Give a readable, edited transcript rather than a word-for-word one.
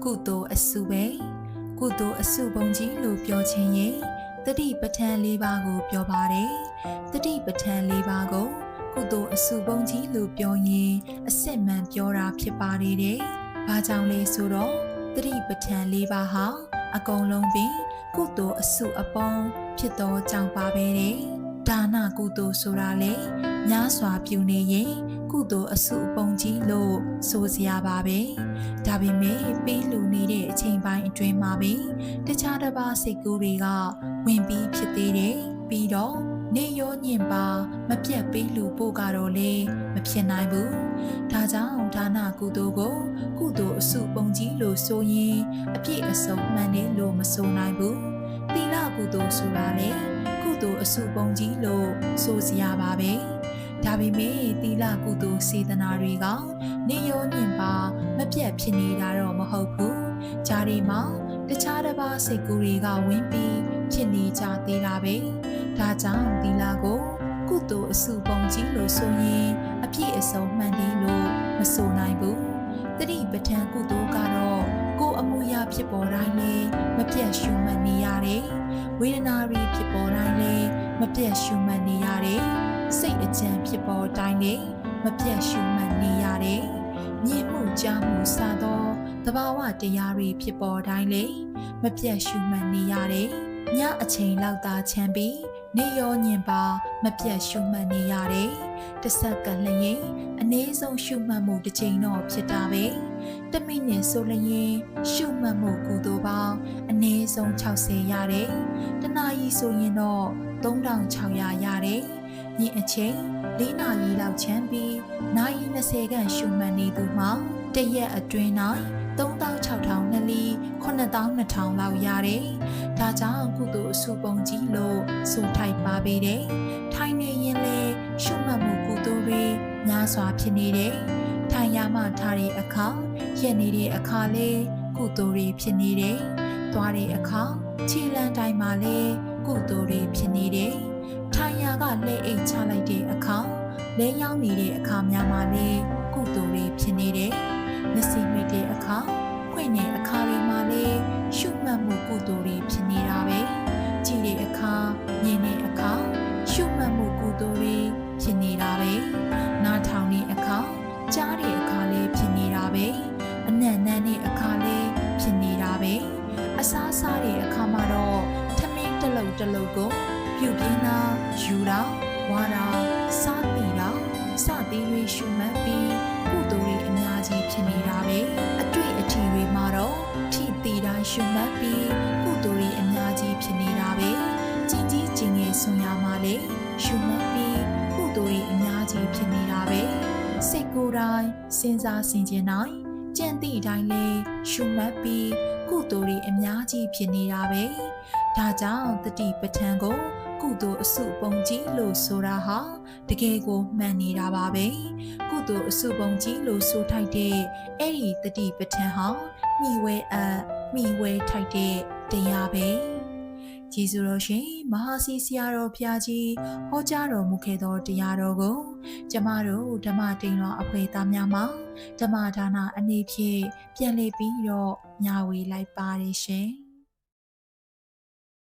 ကုသိုလ်အစုပဲကုသိုလ်အစုပုံကြီးလို့ပြောခြင်းရင်တတိပဋ္ဌာန်၄ပါးကိုပြောပါတယ်တတိပဋ္ဌာန်၄ပါးကိုကုသိုလ်အစုပုံကြီးလို့ပြောရင်အစစ်မှန်ပြောတာဖြစ်ပါတယ်တဲ့ဘာကြောင့်လဲဆိုတော့တတိပဋ္ဌာန်၄ပါးဟာအကုန်လုံးပင်ကုသိုလ်အစုအပေါင်းဖြစ်သောကြောင့်ပါပဲတဲ့ဒါနကုသိုလ်ဆိုတာလေများစွာပြုနေရင်ကုသိုလ်အစုအပုံကြီးလို့ဆိုစရာပါပဲဒါပေမဲ့ပေးလူနေတဲ့အချိန်ပိုင်းအတွင်းမှာပဲတခြားတစ်ပါးစိတ်ကူးတွေကဝင်ပြီးဖြစ်သေးတယ်ပြီးတော့နေရောညင်ပါမပြတ်ပေးလူဖို့ကတော့လေမဖြစ်နိုင်ဘူးဒါကြောင့်ဒါနကုသိုလ်ကိုကုသိုလ်အစုပုံကြီးလို့ဆိုရင်အပြည့်အစုံမှန်တယ်လို့မဆိုနိုင်ဘူးသီလကုသိုလ်ဆိုတာလေကုသိုလ်အစုပုံကြီးလို့ဆိုစရာပါပဲဒါပေမဲ့သီလကုသိုလ်စေတနာတွေကနေရောညင်ပါမပြတ်ဖြစ်နေတာတော့မဟုတ်ဘူးဂျာဒီမှာတခြားတစ်ပါးစိတ်ကူးတွေကဝင်ပြီးဖြစ်နေကြသေးတာပဲဒါကြောင့်သီလကိုကုသိုလ်အစုပုံကြီးလို့ဆိုရင်အပြည့်အစုံမှန်တယ်လို့မဆိုနိုင်ဘူးတတိပဋ္ဌာန်ကုသိုလ်ကတော့ကိုယ်အမှုရာဖြစ်ပေါ်တိုင်းလေမပြတ်ရှုမှတ်နေရတယ်ဝေဒနာတွေဖြစ်ပေါ်တိုင်းလေမပြတ်ရှုမှတ်နေရတယ်စိတ်အကြံဖြစ်ပေါ်တိုင်းလေမပြတ်ရှုမှတ်နေရတယ်မြင်မှုကြားမှုစသောသဘာဝတရားတွေဖြစ်ပေါ်တိုင်းလေမပြတ်ရှုမှတ်နေရတယ်ညအချိန်လောက်သာချမ်းပြီးနေရောညင်ပါမပြတ်ရှုမှတ်နေရတယ်တဆက်ကလျင်အနည်းဆုံးရှုမှတ်မှုတစ်ချိန်တော့ဖြစ်တာပဲတမိနစ်ဆိုလျင်ရှုမှတ်မှုကုသိုလ်ပေါင်းအနည်းဆုံး60ရတယ်တနာရီဆိုရင်တော့3600ရတယ်ညအချိန်4နာရီလောက်ချမ်းပြီးနာရီ20ခန့်ရှုမှတ်နေသူမှာတရက်အတွင်း၌36,000နှစ်လီ92,000လောက်ရတယ်။ဒါကြောင့်ကုသိုလ်အစုပုံကြီးလို့ဆိုထိုက်ပါပေတယ်။ထိုင်နေရင်လေရှုမှတ်မှုကုသိုလ်တွေများစွာဖြစ်နေတယ်။ထိုင်ရမှထားတဲ့အခါရက်နေတဲ့အခါလေကုသိုလ်တွေဖြစ်နေတယ်။သွားတဲ့အခါခြေလမ်းတိုင်းမှာလေကုသိုလ်တွေဖြစ်နေတယ်။ထိုင်ရကလက်အိတ်ချလိုက်တဲ့အခါလဲရောက်နေတဲ့အခါများမှာလေကုသိုလ်တွေဖြစ်နေတယ်။မျက်စိမိတ်တဲ့အခါဖွင့်တဲ့အခါတွေမှာလေရှုမှတ်မှုကုသိုလ်တွေဖြစ်နေတာပဲကြည့်တဲ့အခါမြင်တဲ့အခါရှုမှတ်မှုကုသိုလ်တွေဖြစ်နေတာပဲနားထောင်တဲ့အခါကြားတဲ့အခါလေးဖြစ်နေတာပဲအနံ့နမ်းတဲ့အခါလေးဖြစ်နေတာပဲအစားစားတဲ့အခါမှာတော့ထမင်းတစ်လုံးတစ်လုံးကိုပြုတ်ပြင်းတာယူတာဝါတာစားမိတာစသည်တွေရှုမှတ်ပြီးကုသိုလ်တွေအများကြီးဖြစ်နေတာပဲအတွေ့အထိတွေမှာတော့ထိတိတိုင်းရှုမှတ်ပြီးကုသိုလ်တွေအများကြီးဖြစ်နေတာပဲကျင်ကြီးကျင်ငယ်ဆွန်ရမှာလေရှုမှတ်ပြီးကုသိုလ်တွေအများကြီးဖြစ်နေတာပဲစိတ်ကိုယ်တိုင်းစဉ်းစားဆင်ခြင်တိုင်းကြံ့သည့်တိုင်းလေရှုမှတ်ပြီးကုသိုလ်တွေအများကြီးဖြစ်နေတာပဲဒါကြောင့်တတိပဋ္ဌာန်ကိုကုသိုလ်အစုပုံကြီးလို့ဆိုတာဟာတကယ်ကိုမှန်နေတာပါပဲကုသိုလ်အစုပုံကြီးလို့ဆိုထိုက်တဲ့အဲ့ဒီတတိပဋ္ဌာန်ဟာမိဝဲမိဝဲထိုက်တဲ့တရားပဲကျေးဇူးတော်ရှင်မဟာစီဆရာတော်ဘုရားကြီးဟောကြားတော်မူခဲ့သောတရားတော်ကိုကျမတို့ဓမ္မတိန်တော်အဖွဲ့သားများမှဓမ္မဒါနအနေဖြင့်ပြန်လည်ပြီးတော့ညှဝေလိုက်ပါတယ်ရှင်